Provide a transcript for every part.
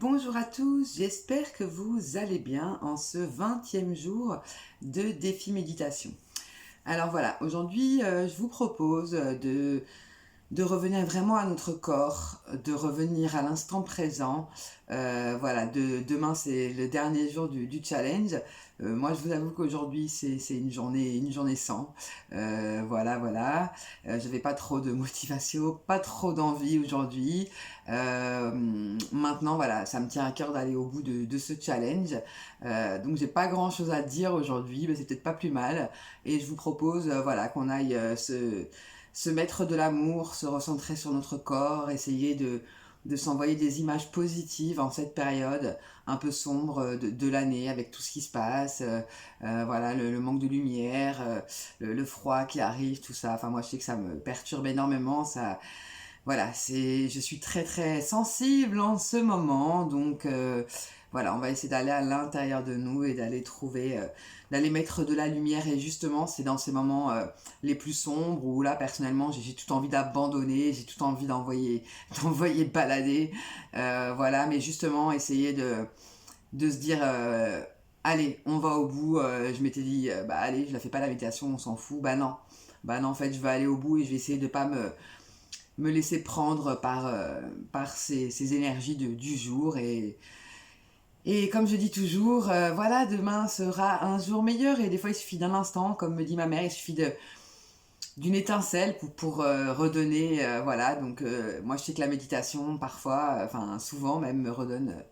Bonjour à tous, j'espère que vous allez bien en ce 20e jour de défi méditation. Alors voilà, aujourd'hui je vous propose de revenir vraiment à notre corps, de revenir à l'instant présent. Voilà, demain c'est le dernier jour du challenge. Moi je vous avoue qu'aujourd'hui c'est une journée sans. Voilà. J'avais pas trop de motivation, pas trop d'envie aujourd'hui. Maintenant voilà, ça me tient à cœur d'aller au bout de ce challenge. Donc j'ai pas grand chose à dire aujourd'hui, mais c'est peut-être pas plus mal. Et je vous propose voilà, qu'on aille se mettre de l'amour, se recentrer sur notre corps, essayer de s'envoyer des images positives en cette période un peu sombre de l'année avec tout ce qui se passe, voilà, le manque de lumière, le froid qui arrive, tout ça. Enfin moi je sais que ça me perturbe énormément, ça, voilà, je suis très très sensible en ce moment, donc voilà, on va essayer d'aller à l'intérieur de nous et d'aller mettre de la lumière. Et justement, c'est dans ces moments les plus sombres où là, personnellement, j'ai tout envie d'abandonner, j'ai tout envie d'envoyer balader, voilà. Mais justement, essayer de se dire, allez, on va au bout. Je m'étais dit, bah allez, je la fais pas la méditation, on s'en fout. Bah non, en fait, je vais aller au bout et je vais essayer de pas me laisser prendre par ces énergies du jour. Et comme je dis toujours, voilà, demain sera un jour meilleur. Et des fois, il suffit d'un instant, comme me dit ma mère, il suffit d'une étincelle pour redonner. Voilà, donc moi, je sais que la méditation, parfois, enfin souvent même, me redonne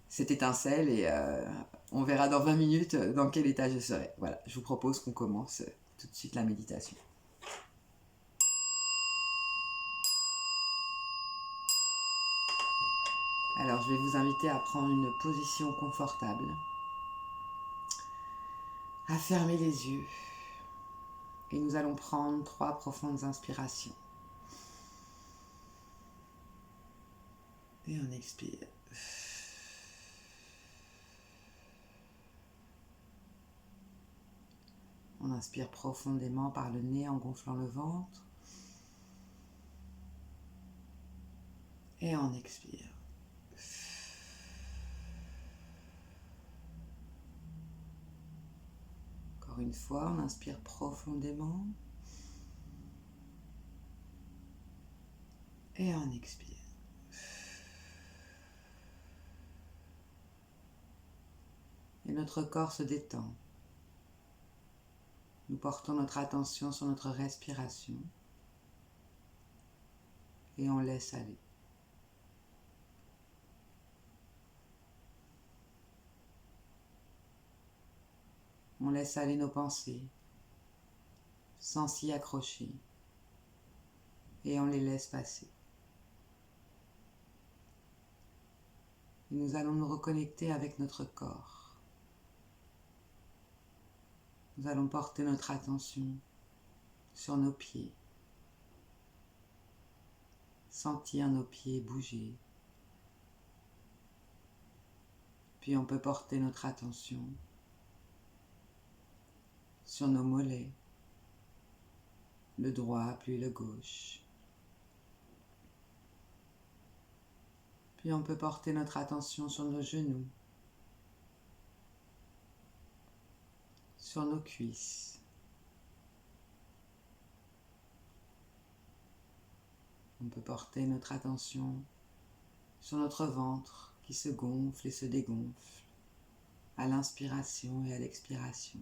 cette étincelle. Et on verra dans 20 minutes dans quel état je serai. Voilà, je vous propose qu'on commence tout de suite la méditation. Alors, je vais vous inviter à prendre une position confortable, à fermer les yeux. Et nous allons prendre 3 profondes inspirations. Et on expire. On inspire profondément par le nez en gonflant le ventre. Et on expire. Encore une fois, on inspire profondément. Et on expire. Et notre corps se détend. Nous portons notre attention sur notre respiration. Et on laisse aller. On laisse aller nos pensées, sans s'y accrocher. Et on les laisse passer. Et nous allons nous reconnecter avec notre corps. Nous allons porter notre attention sur nos pieds. Sentir nos pieds bouger. Puis on peut porter notre attention sur nos mollets, le droit puis le gauche. Puis on peut porter notre attention sur nos genoux, sur nos cuisses. On peut porter notre attention sur notre ventre qui se gonfle et se dégonfle à l'inspiration et à l'expiration.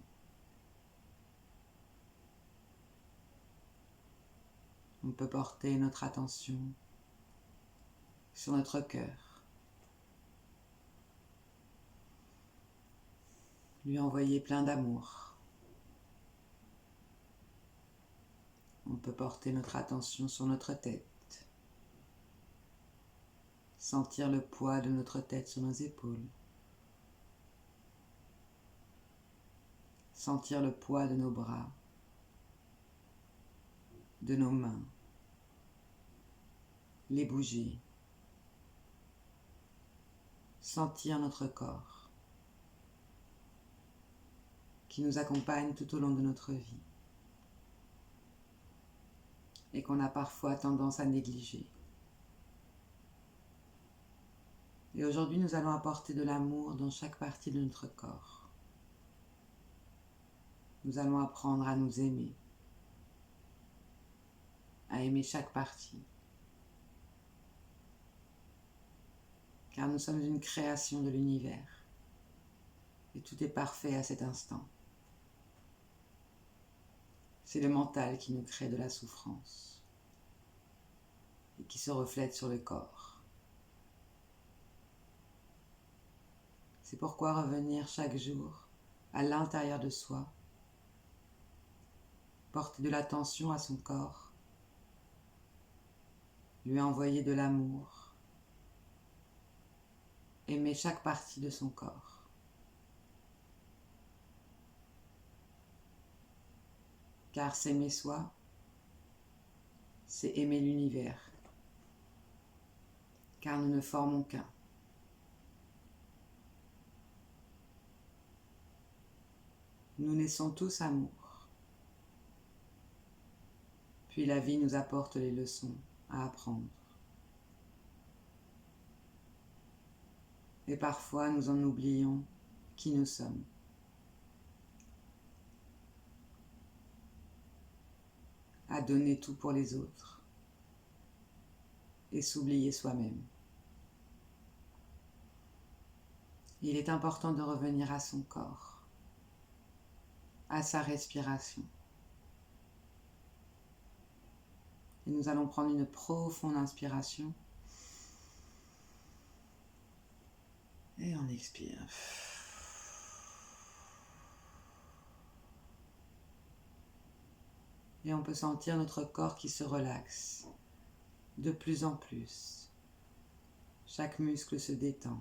On peut porter notre attention sur notre cœur, lui envoyer plein d'amour. On peut porter notre attention sur notre tête, sentir le poids de notre tête sur nos épaules, sentir le poids de nos bras, de nos mains, les bouger, sentir notre corps qui nous accompagne tout au long de notre vie et qu'on a parfois tendance à négliger. Et aujourd'hui, nous allons apporter de l'amour dans chaque partie de notre corps. Nous allons apprendre à nous aimer, à aimer chaque partie. Car nous sommes une création de l'univers. Et tout est parfait à cet instant. C'est le mental qui nous crée de la souffrance et qui se reflète sur le corps. C'est pourquoi revenir chaque jour à l'intérieur de soi, porter de l'attention à son corps, lui envoyer de l'amour, aimer chaque partie de son corps. Car s'aimer soi, c'est aimer l'univers. Car nous ne formons qu'un. Nous naissons tous amour. Puis la vie nous apporte les leçons à apprendre. Et parfois nous en oublions qui nous sommes. À donner tout pour les autres et s'oublier soi-même. Il est important de revenir à son corps, à sa respiration. Et nous allons prendre une profonde inspiration et on expire. Et on peut sentir notre corps qui se relaxe de plus en plus. Chaque muscle se détend.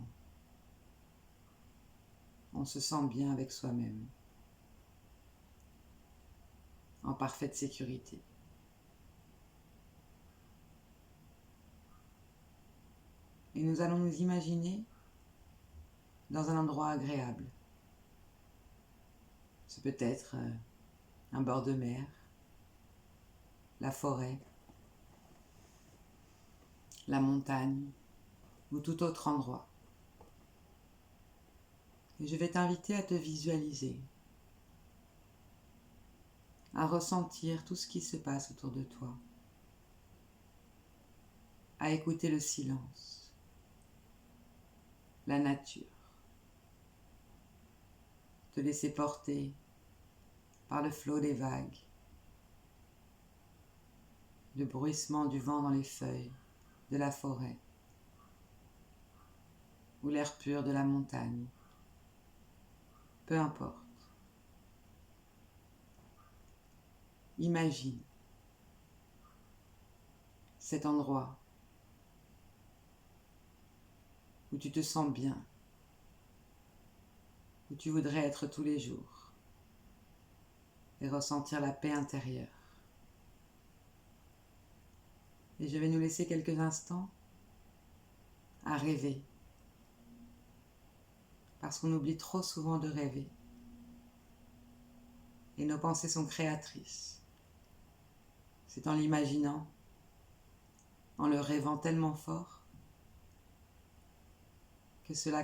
On se sent bien avec soi-même, en parfaite sécurité. Et nous allons nous imaginer dans un endroit agréable. Ce peut être un bord de mer, la forêt, la montagne ou tout autre endroit. Et je vais t'inviter à te visualiser, à ressentir tout ce qui se passe autour de toi, à écouter le silence, la nature, te laisser porter par le flot des vagues, le bruissement du vent dans les feuilles de la forêt ou l'air pur de la montagne. Peu importe. Imagine cet endroit où tu te sens bien, où tu voudrais être tous les jours et ressentir la paix intérieure. Et je vais nous laisser quelques instants à rêver, parce qu'on oublie trop souvent de rêver. Et nos pensées sont créatrices. C'est en l'imaginant, en le rêvant tellement fort, que cela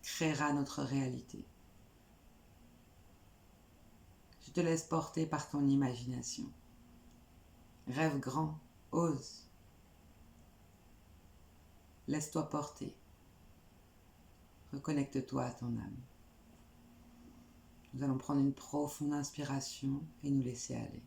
créera notre réalité. Je te laisse porter par ton imagination. Rêve grand, ose. Laisse-toi porter. Reconnecte-toi à ton âme. Nous allons prendre une profonde inspiration et nous laisser aller.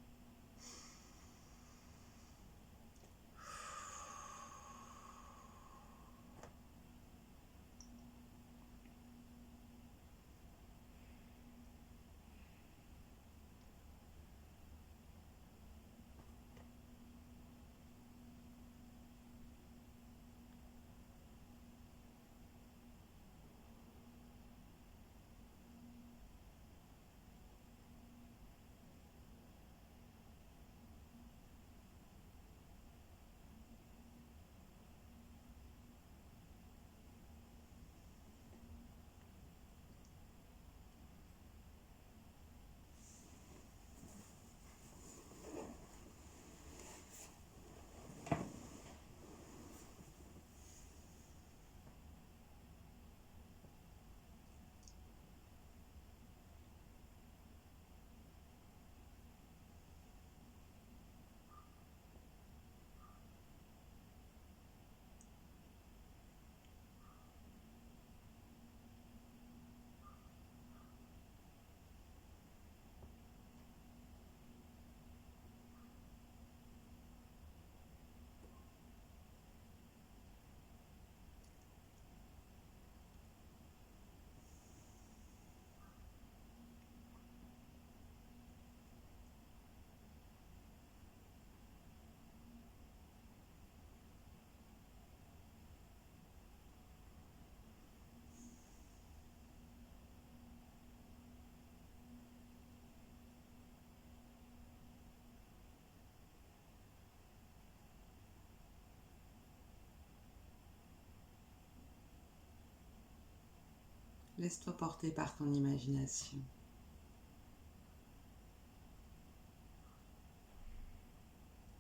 Laisse-toi porter par ton imagination.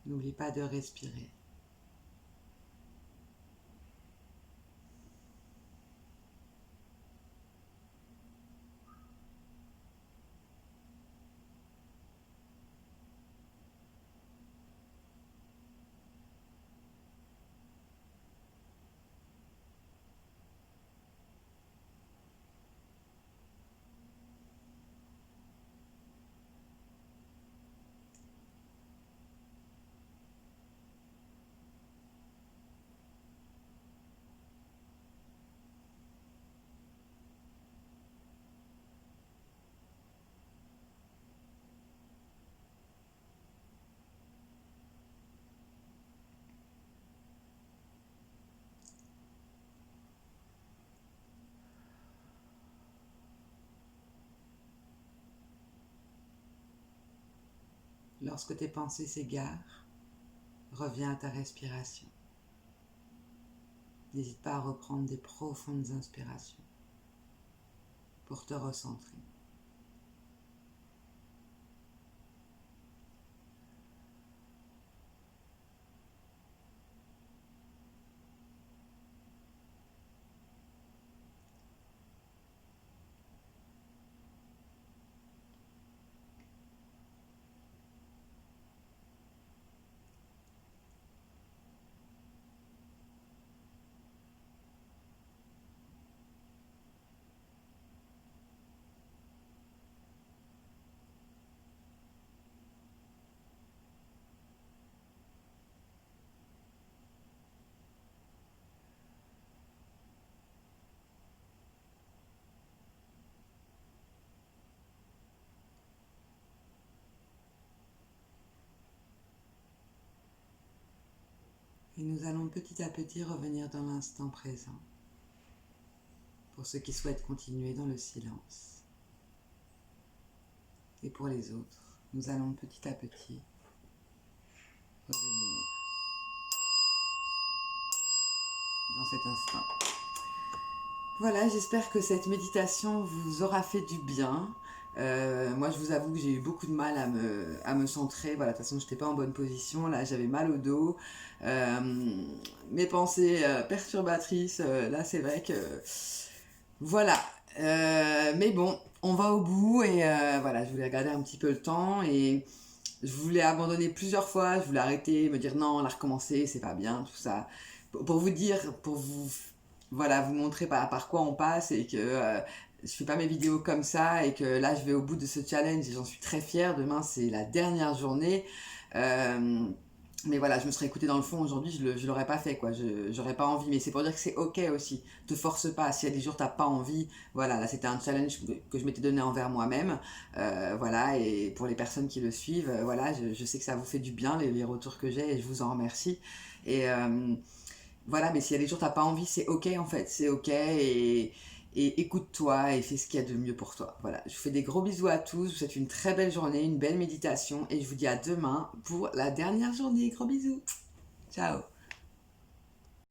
N'oublie pas de respirer. Lorsque tes pensées s'égarent, reviens à ta respiration. N'hésite pas à reprendre des profondes inspirations pour te recentrer. Et nous allons petit à petit revenir dans l'instant présent. Pour ceux qui souhaitent continuer dans le silence. Et pour les autres, nous allons petit à petit revenir dans cet instant. Voilà, j'espère que cette méditation vous aura fait du bien. Moi, je vous avoue que j'ai eu beaucoup de mal à me centrer. Voilà, de toute façon, je n'étais pas en bonne position. Là, j'avais mal au dos. Mes pensées perturbatrices, là, c'est vrai que... Voilà. Mais bon, on va au bout et voilà, je voulais regarder un petit peu le temps et je voulais abandonner plusieurs fois. Je voulais arrêter, me dire non, on a recommencé, c'est pas bien, tout ça. Pour vous dire, pour vous... Voilà, vous montrer par quoi on passe et que je fais pas mes vidéos comme ça et que là je vais au bout de ce challenge et j'en suis très fière. Demain c'est la dernière journée. Mais voilà, je me serais écoutée dans le fond aujourd'hui, je l'aurais pas fait quoi, j'aurais pas envie. Mais c'est pour dire que c'est ok aussi, te force pas. S'il y a des jours t'as pas envie, voilà, là c'était un challenge que je m'étais donné envers moi-même. Voilà, et pour les personnes qui le suivent, voilà, je sais que ça vous fait du bien les retours que j'ai et je vous en remercie. Et voilà, mais s'il y a des jours où t'as pas envie, c'est ok en fait, c'est ok et écoute-toi et fais ce qu'il y a de mieux pour toi. Voilà, je vous fais des gros bisous à tous, je vous souhaite une très belle journée, une belle méditation et je vous dis à demain pour la dernière journée. Gros bisous, ciao.